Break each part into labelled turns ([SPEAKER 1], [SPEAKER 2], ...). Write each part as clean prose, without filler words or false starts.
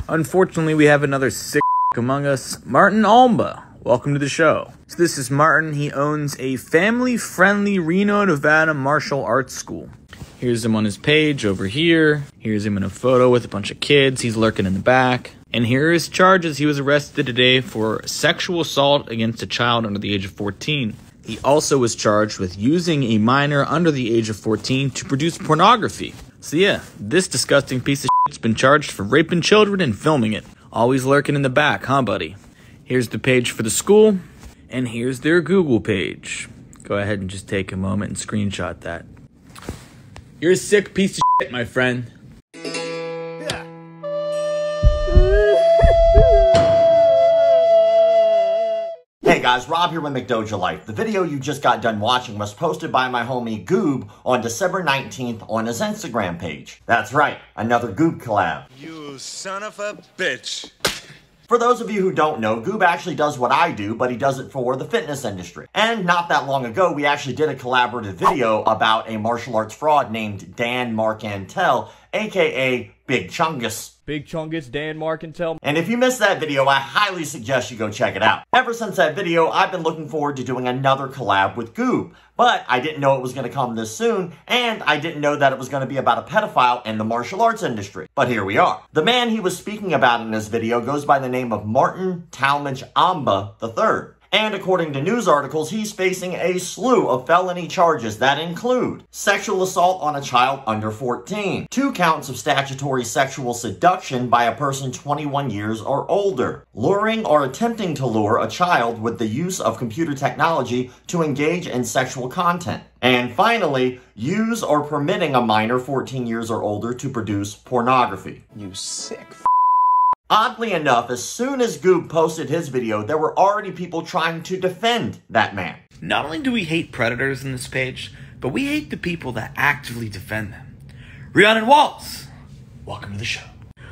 [SPEAKER 1] Unfortunately, we have another sick among us, Martin Amba. Welcome to the show. So this is Martin. He owns a family-friendly Reno, Nevada martial arts school. Here's him on his page over here. Here's him in a photo with a bunch of kids. He's lurking in the back. And here are his charges. He was arrested today for sexual assault against a child under the age of 14. He also was charged with using a minor under the age of 14 to produce pornography. So yeah, this disgusting piece of shit's been charged for raping children and filming it. Always lurking in the back, huh, buddy? Here's the page for the school, and here's their Google page. Go ahead and just take a moment and screenshot that. You're a sick piece of shit, my friend.
[SPEAKER 2] Hey guys, Rob here with McDojoLife. The video you just got done watching was posted by my homie Goob on December 19th on his Instagram page. That's right, another Goob collab.
[SPEAKER 3] You son of a bitch.
[SPEAKER 2] For those of you who don't know, Goob actually does what I do, but he does it for the fitness industry. And not that long ago, we actually did a collaborative video about a martial arts fraud named Dan Marcantel, aka Big Chungus.
[SPEAKER 4] Big Chungus, Dan Marcantel.
[SPEAKER 2] And if you missed that video, I highly suggest you go check it out. Ever since that video, I've been looking forward to doing another collab with Goob. But I didn't know it was going to come this soon, and I didn't know that it was going to be about a pedophile in the martial arts industry. But here we are. The man he was speaking about in this video goes by the name of Martin Talmadge Amba III. And according to news articles, he's facing a slew of felony charges that include sexual assault on a child under 14, 2 counts of statutory sexual seduction by a person 21 years or older, luring or attempting to lure a child with the use of computer technology to engage in sexual content, and finally, use or permitting a minor 14 years or older to produce pornography.
[SPEAKER 3] You sick
[SPEAKER 2] Oddly enough, as soon as Goob posted his video, there were already people trying to defend that man.
[SPEAKER 1] Not only do we hate predators in this page, but we hate the people that actively defend them. Rhiannon Waltz, welcome to the show.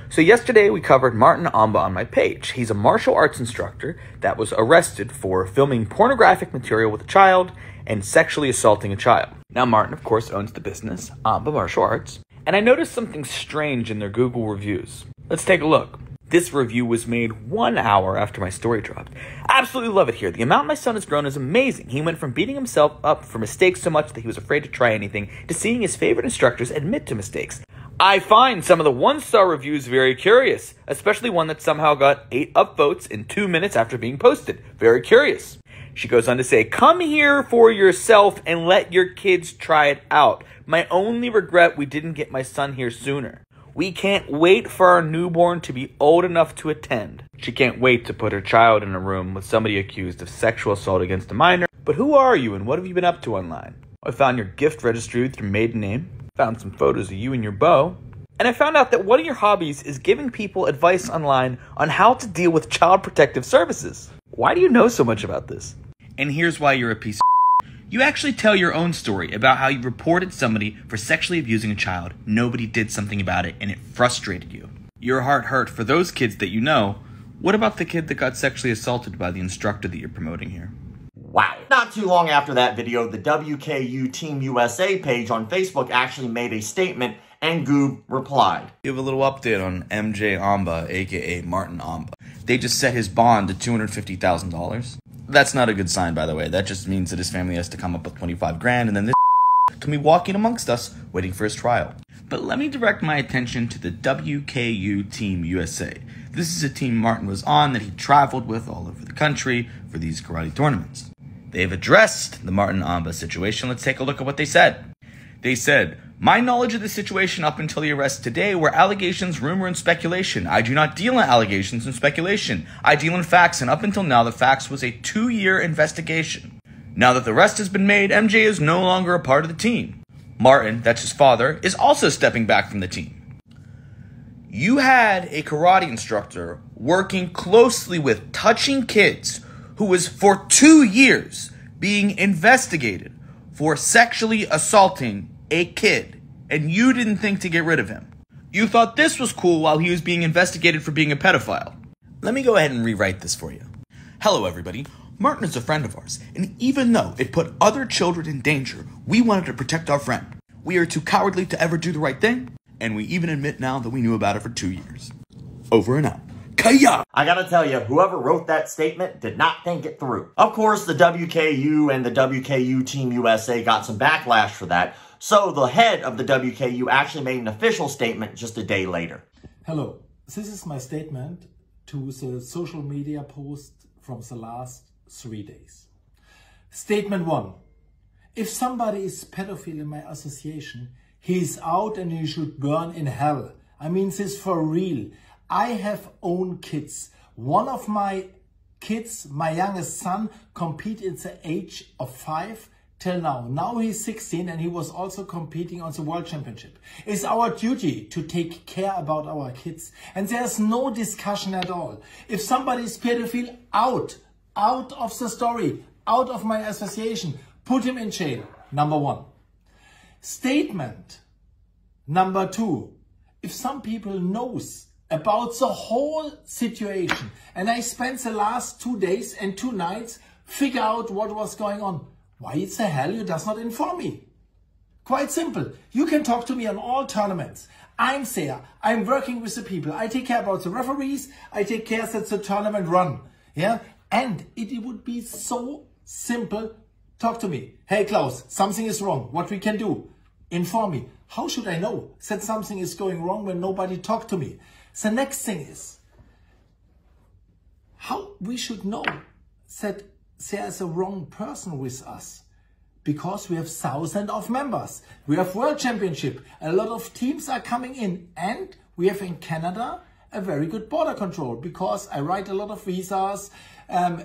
[SPEAKER 1] So yesterday we covered Martin Amba on my page. He's a martial arts instructor that was arrested for filming pornographic material with a child and sexually assaulting a child. Now Martin, of course, owns the business, Amba Martial Arts, and I noticed something strange in their Google reviews. Let's take a look. This review was made 1 hour after my story dropped. Absolutely love it here. The amount my son has grown is amazing. He went from beating himself up for mistakes so much that he was afraid to try anything to seeing his favorite instructors admit to mistakes. I find some of the 1-star reviews very curious, especially one that somehow got 8 upvotes in 2 minutes after being posted. Very curious. She goes on to say, come here for yourself and let your kids try it out. My only regret we didn't get my son here sooner. We can't wait for our newborn to be old enough to attend. She can't wait to put her child in a room with somebody accused of sexual assault against a minor. But who are you and what have you been up to online? I found your gift registry with your maiden name, found some photos of you and your beau, and I found out that one of your hobbies is giving people advice online on how to deal with child protective services. Why do you know so much about this? And here's why you're a piece of you actually tell your own story about how you reported somebody for sexually abusing a child. Nobody did something about it, and it frustrated you. Your heart hurt for those kids that you know. What about the kid that got sexually assaulted by the instructor that you're promoting here?
[SPEAKER 2] Wow. Not too long after that video, the WKU Team USA page on Facebook actually made a statement, and Goob replied.
[SPEAKER 1] Give a little update on MJ Amba, aka Martin Amba. They just set his bond to $250,000. That's not a good sign, by the way. That just means that his family has to come up with 25 grand, and then this can be walking amongst us, waiting for his trial. But let me direct my attention to the WKU Team USA. This is a team Martin was on that he traveled with all over the country for these karate tournaments. They've addressed the Martin Amba situation. Let's take a look at what they said. They said, my knowledge of the situation up until the arrest today were allegations, rumor, and speculation. I do not deal in allegations and speculation. I deal in facts, and up until now, the facts was a 2-year investigation. Now that the arrest has been made, MJ is no longer a part of the team. Martin, that's his father, is also stepping back from the team. You had a karate instructor working closely with touching kids who was for 2 years being investigated for sexually assaulting a kid, and you didn't think to get rid of him. You thought this was cool while he was being investigated for being a pedophile. Let me go ahead and rewrite this for you. Hello, everybody. Martin is a friend of ours, and even though it put other children in danger, we wanted to protect our friend. We are too cowardly to ever do the right thing, and we even admit now that we knew about it for 2 years. Over and out. Kaya!
[SPEAKER 2] I gotta tell you, whoever wrote that statement did not think it through. Of course, the WKU and the WKU Team USA got some backlash for that, so the head of the WKU actually made an official statement just a day later.
[SPEAKER 5] Hello, this is my statement to the social media post from the last 3 days. Statement 1. If somebody is pedophile in my association, he is out and he should burn in hell. I mean this for real. I have own kids. One of my kids, my youngest son, competed at the age of 5 till now. Now he's 16 and he was also competing on the World Championship. It's our duty to take care about our kids. And there's no discussion at all. If somebody is pedophile, out of the story, out of my association, put him in jail. Number 1. Statement number 2. If some people knows about the whole situation, and I spent the last 2 days and 2 nights figure out what was going on, why the hell you does not inform me? Quite simple. You can talk to me on all tournaments. I'm there. I'm working with the people. I take care about the referees. I take care that the tournament run. Yeah. And it would be so simple. Talk to me. Hey Klaus, something is wrong. What we can do? Inform me. How should I know that something is going wrong when nobody talk to me? The next thing is how we should know that there is a wrong person with us, because we have thousands of members. We have World Championship. A lot of teams are coming in, and we have in Canada a very good border control, because I write a lot of visas.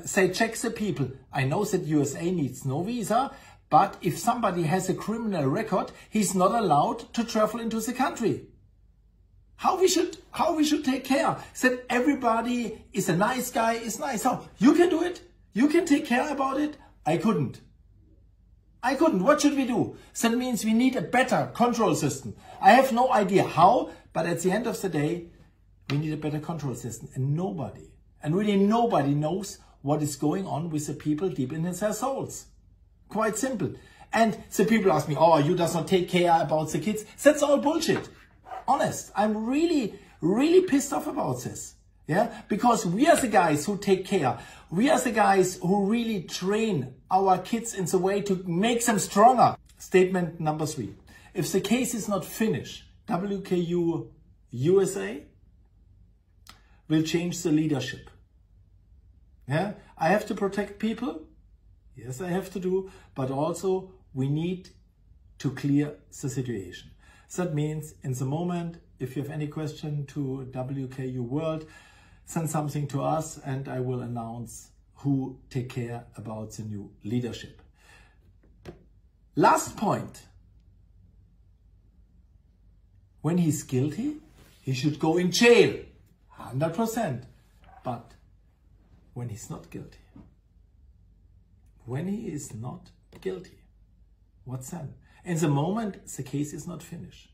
[SPEAKER 5] Say check the people. I know that USA needs no visa, but if somebody has a criminal record, he's not allowed to travel into the country. How we should take care that everybody is a nice guy, is nice. So you can do it. You can take care about it. I couldn't. What should we do? That means we need a better control system. I have no idea how, but at the end of the day, we need a better control system. And really nobody knows what is going on with the people deep in their souls. Quite simple. And the people ask me, oh, you does not take care about the kids. That's all bullshit. Honest, I'm really, really pissed off about this. Yeah, because we are the guys who take care. We are the guys who really train our kids in the way to make them stronger. Statement number 3. If the case is not finished, WKU USA will change the leadership. Yeah, I have to protect people. Yes, I have to do, but also we need to clear the situation. That means in the moment, if you have any question to WKU World, send something to us and I will announce who take care about the new leadership. Last point. When he's guilty, he should go in jail. 100%. But when he's not guilty, when he is not guilty, what's then? In the moment, the case is not finished.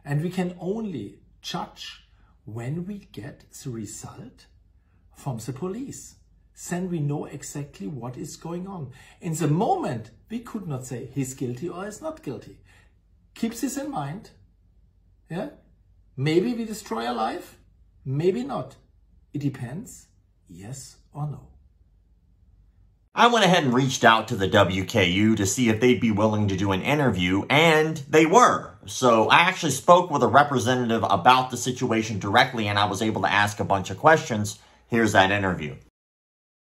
[SPEAKER 5] And we can only judge when we get the result from the police. Then we know exactly what is going on. In the moment, we could not say he's guilty or he's not guilty. Keep this in mind. Yeah? Maybe we destroy a life, maybe not. It depends, yes or no.
[SPEAKER 2] I went ahead and reached out to the WKU to see if they'd be willing to do an interview, and they were. So I actually spoke with a representative about the situation directly, and I was able to ask a bunch of questions. Here's that interview.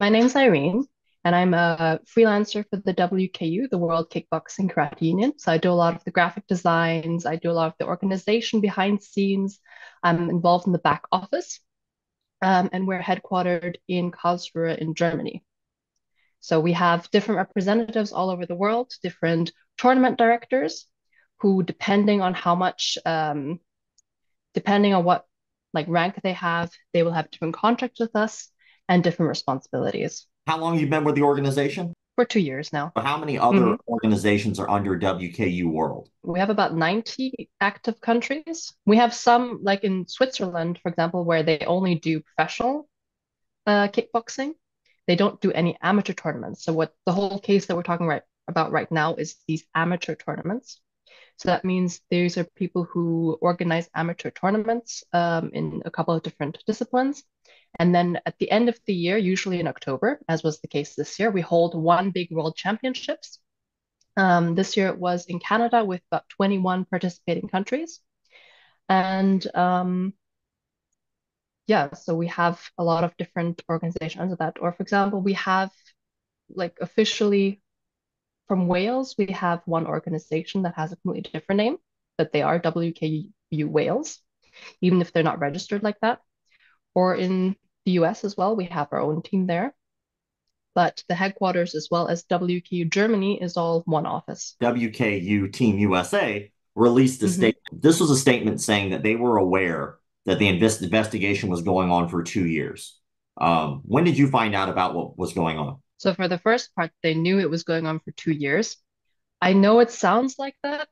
[SPEAKER 6] My name's Irene, and I'm a freelancer for the WKU, the World Kickboxing Karate Union. So I do a lot of the graphic designs, I do a lot of the organization behind scenes. I'm involved in the back office, and we're headquartered in Karlsruhe in Germany. So we have different representatives all over the world, different tournament directors who, depending on how much, depending on what rank they will have different contracts with us and different responsibilities.
[SPEAKER 2] How long have you been with the organization?
[SPEAKER 6] For 2 years now.
[SPEAKER 2] How many other organizations are under WKU World?
[SPEAKER 6] We have about 90 active countries. We have some, like in Switzerland, for example, where they only do professional kickboxing. They don't do any amateur tournaments. So what the whole case that we're talking about right now is these amateur tournaments. So that means these are people who organize amateur tournaments in a couple of different disciplines. And then at the end of the year, usually in October, as was the case this year, we hold one big world championships. This year it was in Canada with about 21 participating countries. And yeah, so we have a lot of different organizations under that. Or for example, we have like officially from Wales, we have one organization that has a completely different name, but they are WKU Wales, even if they're not registered like that. Or in the US as well, we have our own team there. But the headquarters as well as WKU Germany is all one office.
[SPEAKER 2] WKU Team USA released a statement. This was a statement saying that they were aware that the investigation was going on for 2 years. When did you find out about what was going on?
[SPEAKER 6] So for the first part, they knew it was going on for 2 years. I know it sounds like that,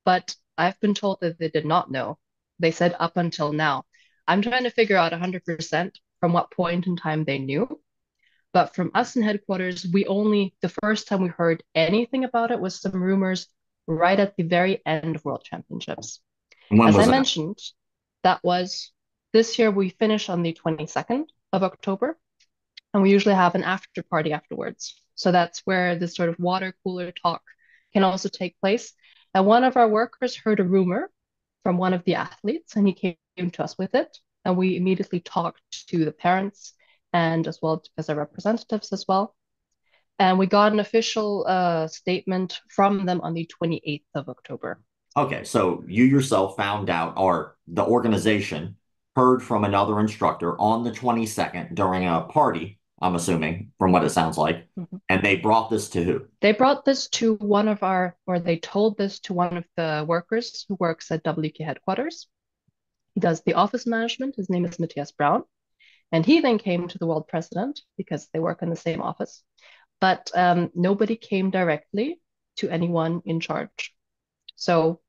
[SPEAKER 6] but I've been told that they did not know. They said up until now. I'm trying to figure out 100% from what point in time they knew. But from us in headquarters, the first time we heard anything about it was some rumors right at the very end of World Championships.
[SPEAKER 2] When
[SPEAKER 6] As
[SPEAKER 2] was
[SPEAKER 6] I
[SPEAKER 2] that?
[SPEAKER 6] mentioned, that was this year we finish on the 22nd of October, and we usually have an after party afterwards. So that's where this sort of water cooler talk can also take place. And one of our workers heard a rumor from one of the athletes, and he came to us with it. And we immediately talked to the parents and as well as our representatives as well. And we got an official statement from them on the 28th of October.
[SPEAKER 2] Okay, so you yourself found out, or the organization heard from another instructor on the 22nd during a party, I'm assuming, from what it sounds like. And they brought this to who?
[SPEAKER 6] They brought this to they told this to one of the workers who works at WK headquarters. He does the office management. His name is Matthias Braun. And he then came to the world president because they work in the same office. But nobody came directly to anyone in charge. So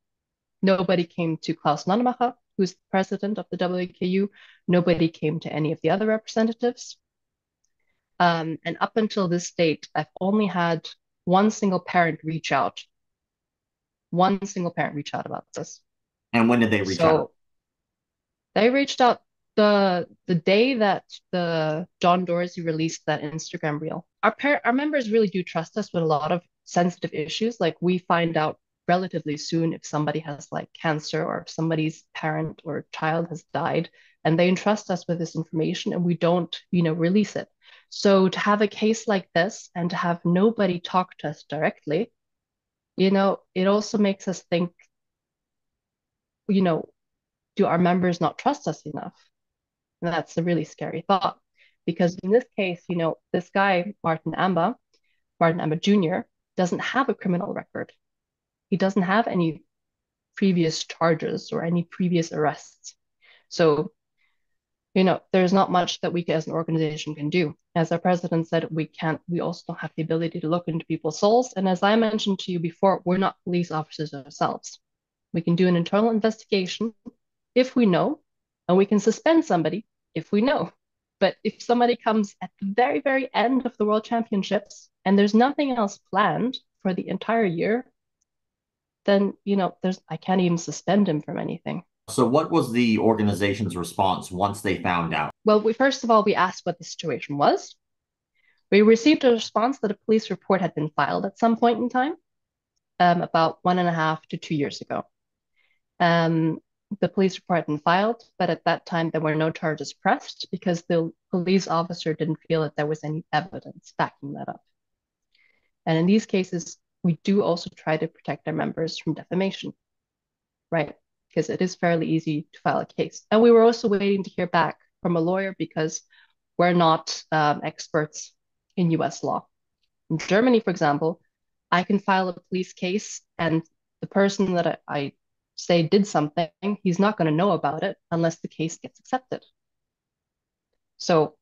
[SPEAKER 6] nobody came to Klaus Nonnemacher, who's the president of the WKU. Nobody came to any of the other representatives. And up until this date, I've only had one single parent reach out. One single parent reach out about this.
[SPEAKER 2] And when did they reach out?
[SPEAKER 6] They reached out the day that the John Dorsey released that Instagram reel. Our members really do trust us with a lot of sensitive issues. Like we find out relatively soon if somebody has like cancer or if somebody's parent or child has died, and they entrust us with this information and we don't, release it. So to have a case like this and to have nobody talk to us directly, it also makes us think, do our members not trust us enough? And that's a really scary thought. Because in this case, this guy, Martin Amba Jr., doesn't have a criminal record. He doesn't have any previous charges or any previous arrests. So, there's not much that we as an organization can do. As our president said, we also don't have the ability to look into people's souls. And as I mentioned to you before, we're not police officers ourselves. We can do an internal investigation if we know, and we can suspend somebody if we know. But if somebody comes at the very, very end of the World Championships and there's nothing else planned for the entire year, then, I can't even suspend him from anything.
[SPEAKER 2] So what was the organization's response once they found out?
[SPEAKER 6] Well, first of all, we asked what the situation was. We received a response that a police report had been filed at some point in time, about 1.5 to 2 years ago. The police report had been filed, but at that time there were no charges pressed because the police officer didn't feel that there was any evidence backing that up. And in these cases, we do also try to protect our members from defamation, right? Because it is fairly easy to file a case. And we were also waiting to hear back from a lawyer because we're not experts in US law. In Germany, for example, I can file a police case and the person that I say did something, he's not going to know about it unless the case gets accepted. So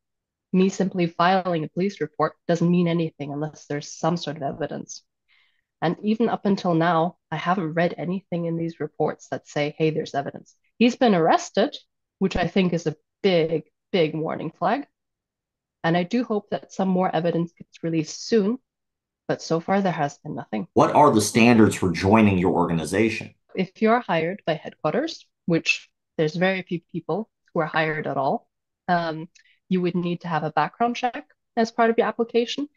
[SPEAKER 6] me simply filing a police report doesn't mean anything unless there's some sort of evidence. And even up until now, I haven't read anything in these reports that say, hey, there's evidence. He's been arrested, which I think is a big, big warning flag. And I do hope that some more evidence gets released soon But so far, there has been nothing.
[SPEAKER 2] What are the standards for joining your organization?
[SPEAKER 6] If you're hired by headquarters, which there's very few people who are hired at all, you would need to have a background check as part of your application.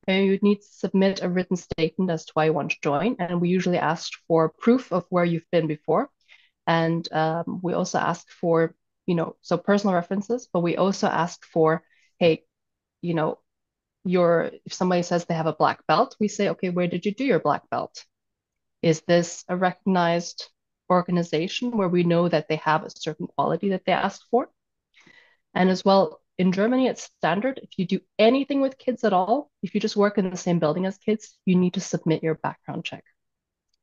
[SPEAKER 6] And you would need to submit a written statement as to why you want to join. And we usually asked for proof of where you've been before. And we also asked for, so personal references, but we also asked for, hey, if somebody says they have a black belt, we say, okay, where did you do your black belt? Is this a recognized organization where we know that they have a certain quality that they asked for? And as well, in Germany, it's standard. If you do anything with kids at all, if you just work in the same building as kids, you need to submit your background check.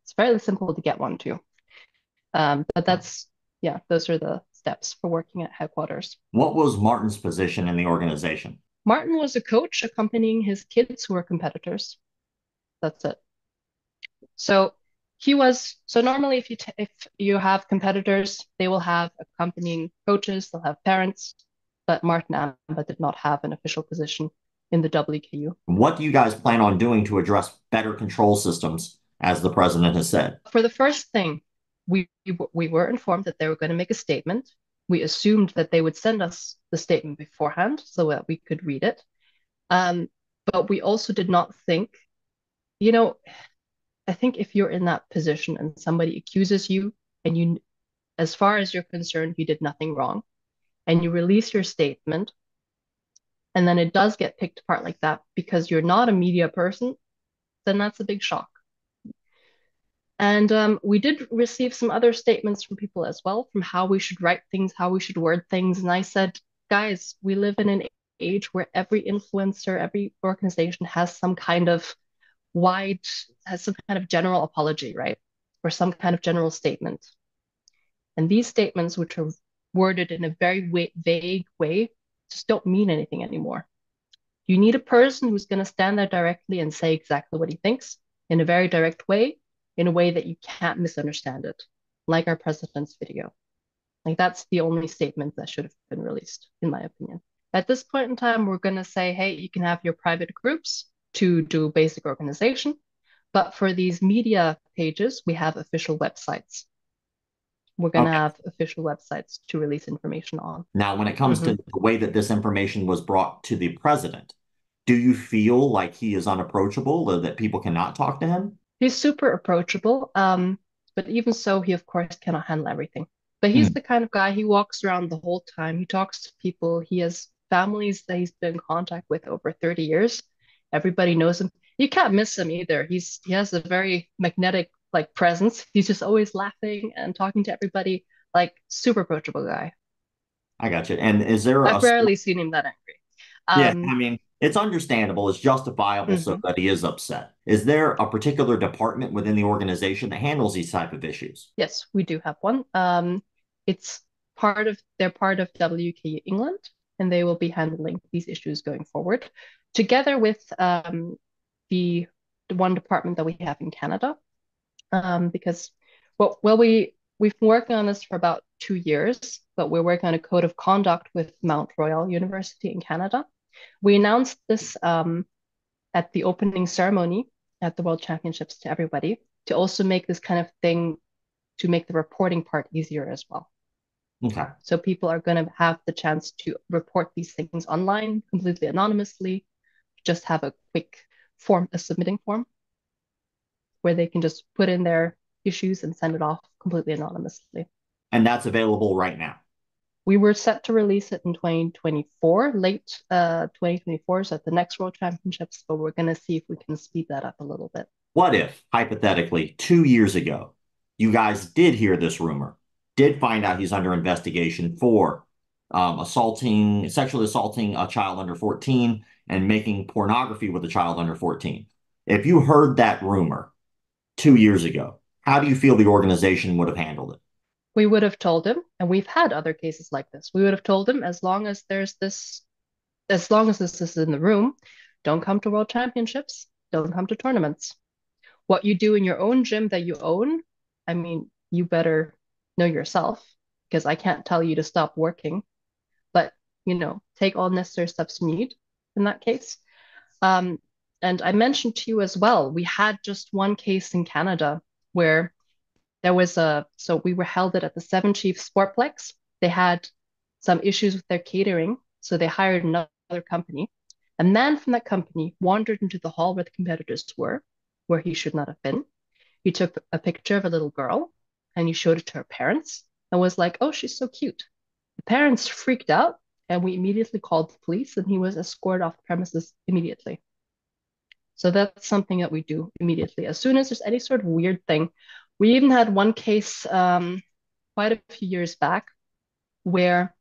[SPEAKER 6] It's fairly simple to get one too. But those are the steps for working at headquarters.
[SPEAKER 2] What was Martin's position in the organization?
[SPEAKER 6] Martin was a coach accompanying his kids who were competitors. That's it. So normally if you have competitors, they will have accompanying coaches, they'll have parents, but Martin Amba did not have an official position in the WKU.
[SPEAKER 2] What do you guys plan on doing to address better control systems, as the president has said?
[SPEAKER 6] For the first thing, we were informed that they were going to make a statement. We assumed that they would send us the statement beforehand so that we could read it. But we also did not think, I think if you're in that position and somebody accuses you and you, as far as you're concerned, you did nothing wrong, and you release your statement, and then it does get picked apart like that because you're not a media person, then that's a big shock. And we did receive some other statements from people as well, from how we should write things, how we should word things. And I said, guys, we live in an age where every influencer, every organization has some kind of general apology, right? Or some kind of general statement. And these statements, which are worded in a very vague way, just don't mean anything anymore. You need a person who's going to stand there directly and say exactly what he thinks in a very direct way, in a way that you can't misunderstand it, like our president's video. Like that's the only statement that should have been released, in my opinion. At this point in time, we're going to say, hey, you can have your private groups to do basic organization. But for these media pages, we have official websites. We're going to have official websites to release information on.
[SPEAKER 2] Now, when it comes to the way that this information was brought to the president, do you feel like he is unapproachable or that people cannot talk to him?
[SPEAKER 6] He's super approachable. But even so, he, of course, cannot handle everything. But he's the kind of guy, he walks around the whole time. He talks to people. He has families that he's been in contact with over 30 years. Everybody knows him. You can't miss him either. He has a very magnetic presence. He's just always laughing and talking to everybody, super approachable guy.
[SPEAKER 2] I got you. And is there
[SPEAKER 6] I've rarely seen him that angry.
[SPEAKER 2] Yeah, I mean, it's understandable. It's justifiable so that he is upset. Is there a particular department within the organization that handles these type of issues?
[SPEAKER 6] Yes, we do have one. They're part of WKU England, and they will be handling these issues going forward, together with the one department that we have in Canada. Because we've been working on this for about 2 years, but we're working on a code of conduct with Mount Royal University in Canada. We announced this at the opening ceremony at the World Championships to everybody, to also make this kind of thing, to make the reporting part easier as well.
[SPEAKER 2] Okay.
[SPEAKER 6] So people are going to have the chance to report these things online completely anonymously, just have a quick form, a submitting form, where they can just put in their issues and send it off completely anonymously.
[SPEAKER 2] And that's available right now?
[SPEAKER 6] We were set to release it in 2024, late 2024, so at the next World Championships, but we're going to see if we can speed that up a little bit. What
[SPEAKER 2] if, hypothetically, 2 years ago, you guys did hear this rumor, did find out he's under investigation for sexually assaulting a child under 14 and making pornography with a child under 14? If you heard that rumor 2 years ago, how do you feel the organization would have handled it?
[SPEAKER 6] We would have told him, and we've had other cases like this. We would have told him, as long as this is in the room, don't come to World Championships, don't come to tournaments. What you do in your own gym that you own, I mean, you better know yourself, because I can't tell you to stop working, but take all necessary steps you need in that case. And And I mentioned to you as well, we had just one case in Canada where there was so we were held at the Seven Chiefs Sportplex. They had some issues with their catering, so they hired another company. A man from that company wandered into the hall where the competitors were, where he should not have been. He took a picture of a little girl and he showed it to her parents and was like, oh, she's so cute. The parents freaked out and we immediately called the police and he was escorted off the premises immediately. So that's something that we do immediately. As soon as there's any sort of weird thing, we even had one case quite a few years back where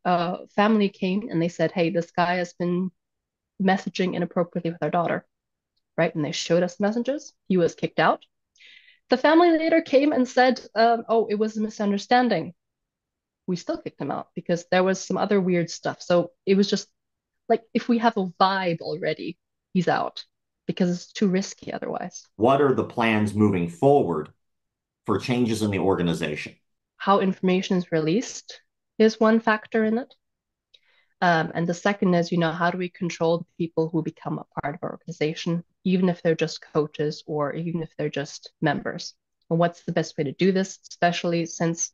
[SPEAKER 6] a family came and they said, hey, this guy has been messaging inappropriately with our daughter, right? And they showed us messages. He was kicked out. The family later came and said, oh, it was a misunderstanding. We still kicked him out because there was some other weird stuff. So it was just like, if we have a vibe already, he's out because it's too risky otherwise.
[SPEAKER 2] What are the plans moving forward for changes in the organization?
[SPEAKER 6] How information is released is one factor in it. And the second is, how do we control the people who become a part of our organization, even if they're just coaches or even if they're just members? And what's the best way to do this, especially since,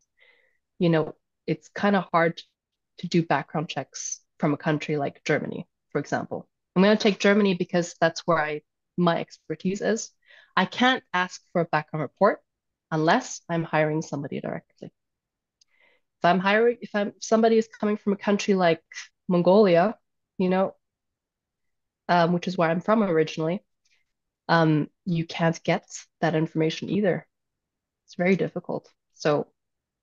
[SPEAKER 6] it's kind of hard to do background checks from a country like Germany, for example. I'm going to take Germany because that's where my expertise is. I can't ask for a background report unless I'm hiring somebody directly. If somebody is coming from a country like Mongolia, which is where I'm from originally, you can't get that information either. It's very difficult. So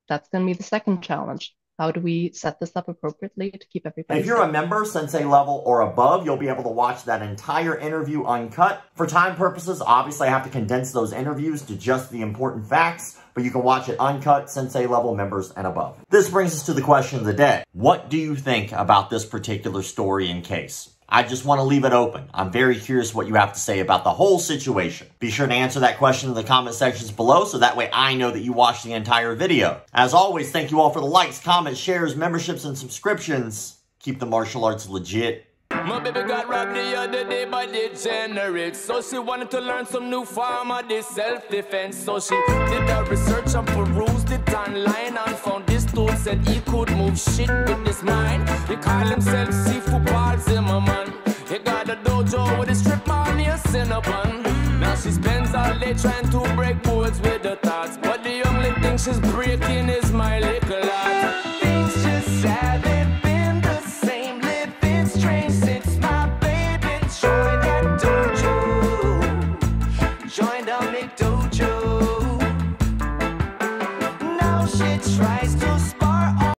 [SPEAKER 6] that's going to be the second challenge. How do we set this up appropriately to keep everybody
[SPEAKER 2] If you're a member, Sensei level or above, you'll be able to watch that entire interview uncut. For time purposes, obviously I have to condense those interviews to just the important facts, but you can watch it uncut, Sensei level members and above. This brings us to the question of the day. What do you think about this particular story and case? I just want to leave it open. I'm very curious what you have to say about the whole situation. Be sure to answer that question in the comment sections below so that way I know that you watched the entire video. As always, thank you all for the likes, comments, shares, memberships, and subscriptions. Keep the martial arts legit.
[SPEAKER 7] My baby got robbed the other day by degenerates. So she wanted to learn some new form of this self-defense. So she did her research and perused it online and found this dude said he could move shit with his mind. He called himself Seafood Paul Zimmerman. He got a dojo with a strip mall near Cinnabon. Now she spends all day trying to break boards with her thoughts, but the only thing she's breaking is my little heart. Things just sad.